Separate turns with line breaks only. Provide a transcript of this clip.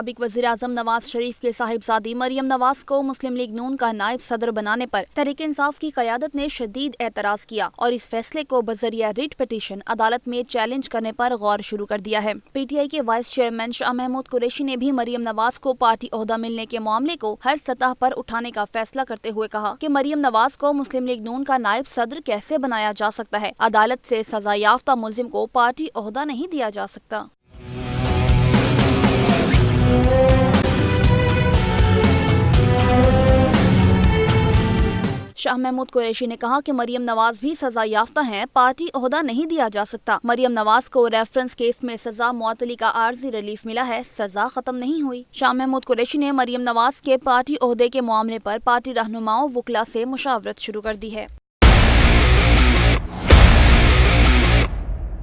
سابق وزیر اعظم نواز شریف کے صاحبزادی مریم نواز کو مسلم لیگ نون کا نائب صدر بنانے پر تحریک انصاف کی قیادت نے شدید اعتراض کیا اور اس فیصلے کو بذریعہ ریٹ پٹیشن عدالت میں چیلنج کرنے پر غور شروع کر دیا ہے۔ پی ٹی آئی کے وائس چیئرمین شاہ محمود قریشی نے بھی مریم نواز کو پارٹی عہدہ ملنے کے معاملے کو ہر سطح پر اٹھانے کا فیصلہ کرتے ہوئے کہا کہ مریم نواز کو مسلم لیگ نون کا نائب صدر کیسے بنایا جا سکتا ہے؟ عدالت سے سزا یافتہ ملزم کو پارٹی عہدہ نہیں دیا جا سکتا۔ شاہ محمود قریشی نے کہا کہ مریم نواز بھی سزا یافتہ ہیں، پارٹی عہدہ نہیں دیا جا سکتا۔ مریم نواز کو ریفرنس کیس میں سزا معطلی کا عارضی ریلیف ملا ہے، سزا ختم نہیں ہوئی۔ شاہ محمود قریشی نے مریم نواز کے پارٹی عہدے کے معاملے پر پارٹی رہنماؤں وکلاء سے مشاورت شروع کر دی ہے۔